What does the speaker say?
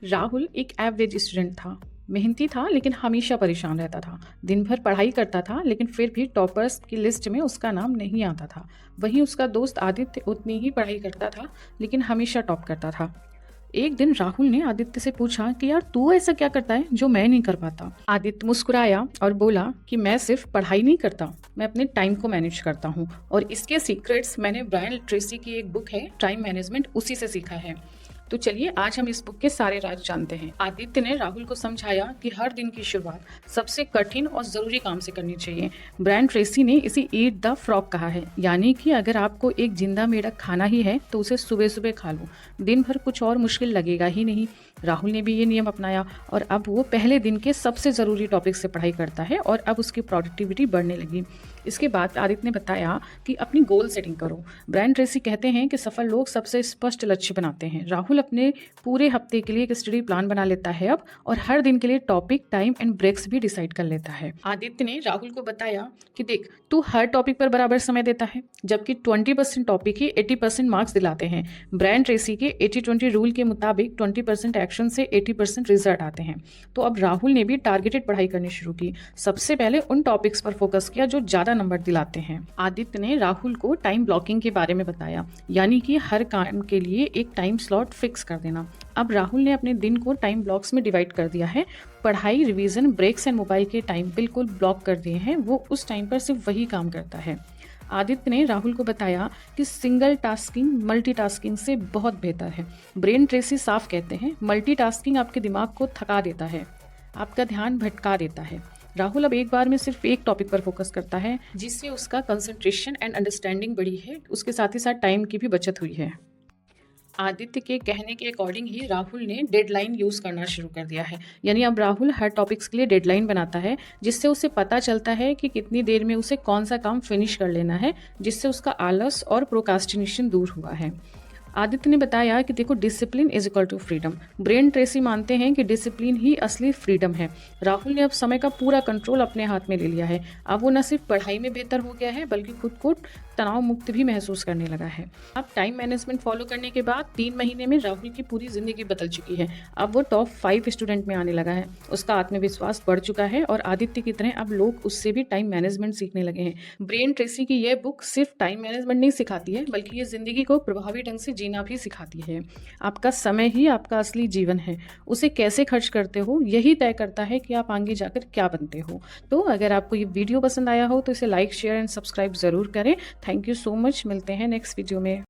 राहुल एक average student था। मेहनती था लेकिन हमेशा परेशान रहता था। दिन भर पढ़ाई करता था लेकिन फिर भी टॉपर्स की लिस्ट में उसका नाम नहीं आता था। वहीं उसका दोस्त आदित्य उतनी ही पढ़ाई करता था लेकिन हमेशा टॉप करता था। एक दिन राहुल ने आदित्य से पूछा कि यार तू ऐसा क्या करता है जो मैं नहीं कर पाता। आदित्य मुस्कुराया और बोला कि मैं सिर्फ पढ़ाई नहीं करता, मैं अपने टाइम को मैनेज करता हूँ और इसके सीक्रेट्स मैंने ब्रायन ट्रेसी की एक बुक है टाइम मैनेजमेंट, उसी से सीखा है। तो चलिए आज हम इस बुक के सारे राज जानते हैं। आदित्य ने राहुल को समझाया कि हर दिन की शुरुआत सबसे कठिन और ज़रूरी काम से करनी चाहिए। ब्रायन ट्रेसी ने इसे ईट द फ्रॉग कहा है, यानी कि अगर आपको एक जिंदा मेढक खाना ही है तो उसे सुबह सुबह खा लो, दिन भर कुछ और मुश्किल लगेगा ही नहीं। राहुल ने भी ये नियम अपनाया और अब वो पहले दिन के सबसे ज़रूरी टॉपिक से पढ़ाई करता है और अब उसकी प्रोडक्टिविटी बढ़ने लगी। इसके बाद आदित्य ने बताया कि अपनी गोल सेटिंग करो। ब्रायन ट्रेसी कहते हैं कि सफल लोग सबसे स्पष्ट लक्ष्य बनाते हैं। राहुल अपने पूरे हफ्ते के लिए एक स्टडी प्लान बना लेता है अब, और हर दिन के लिए टॉपिक, टाइम एंड ब्रेक्स भी डिसाइड कर लेता है। आदित्य ने राहुल को बताया कि देख, तू हर टॉपिक पर बराबर समय देता है जबकि 20% टॉपिक ही 80% मार्क्स दिलाते हैं। ब्रायन ट्रेसी के 80-20 रूल के मुताबिक 20% एक्शन से 80% रिजल्ट आते हैं। तो अब राहुल ने भी टारगेटेड पढ़ाई करनी शुरू की। सबसे पहले उन टॉपिक्स पर फोकस किया जो ज्यादा नंबर दिलाते हैं। आदित्य ने राहुल को टाइम ब्लॉकिंग के बारे में बताया, यानी कि हर काम के लिए एक टाइम स्लॉट फिक्स कर देना। अब राहुल ने अपने दिन को टाइम ब्लॉक्स में डिवाइड कर दिया है। पढ़ाई, रिवीजन, ब्रेक्स एंड मोबाइल के टाइम बिल्कुल ब्लॉक कर दिए हैं। वो उस टाइम पर सिर्फ वही काम करता है। आदित्य ने राहुल को बताया कि सिंगल टास्किंग मल्टीटास्किंग से बहुत बेहतर है। ब्रेन ट्रेसी साफ कहते हैं, मल्टीटास्किंग आपके दिमाग को थका देता है, आपका ध्यान भटका देता है। राहुल अब एक बार में सिर्फ एक टॉपिक पर फोकस करता है, जिससे उसका कंसंट्रेशन एंड अंडरस्टैंडिंग बढ़ी है। उसके साथ ही साथ टाइम की भी बचत हुई है। आदित्य के कहने के अकॉर्डिंग ही राहुल ने डेडलाइन यूज़ करना शुरू कर दिया है, यानी अब राहुल हर टॉपिक्स के लिए डेडलाइन बनाता है, जिससे उसे पता चलता है कि कितनी देर में उसे कौन सा काम फिनिश कर लेना है, जिससे उसका आलस और प्रोकास्टिनेशन दूर हुआ है। आदित्य ने बताया कि देखो, discipline is equal to freedom. Brian Tracy मानते हैं कि डिसिप्लिन ही असली फ्रीडम है। राहुल ने अब समय का पूरा कंट्रोल अपने हाथ में ले लिया है। अब वो न सिर्फ पढ़ाई में बेहतर हो गया है बल्कि खुद को तनाव मुक्त भी महसूस करने लगा है। अब टाइम मैनेजमेंट फॉलो करने के बाद 3 महीने में राहुल की पूरी जिंदगी बदल चुकी है। अब वो टॉप 5 स्टूडेंट में आने लगा है। उसका आत्मविश्वास बढ़ चुका है और आदित्य की तरह अब लोग उससे भी टाइम मैनेजमेंट सीखने लगे हैं। ब्रेन ट्रेसी की यह बुक सिर्फ टाइम मैनेजमेंट नहीं सिखाती है, बल्कि ये जिंदगी को प्रभावी ढंग से जीना भी सिखाती है। आपका समय ही आपका असली जीवन है। उसे कैसे खर्च करते हो यही तय करता है कि आप आगे जाकर क्या बनते हो। तो अगर आपको ये वीडियो पसंद आया हो तो इसे लाइक, शेयर एंड सब्सक्राइब जरूर करें। Thank you so much. मिलते हैं नेक्स्ट वीडियो में।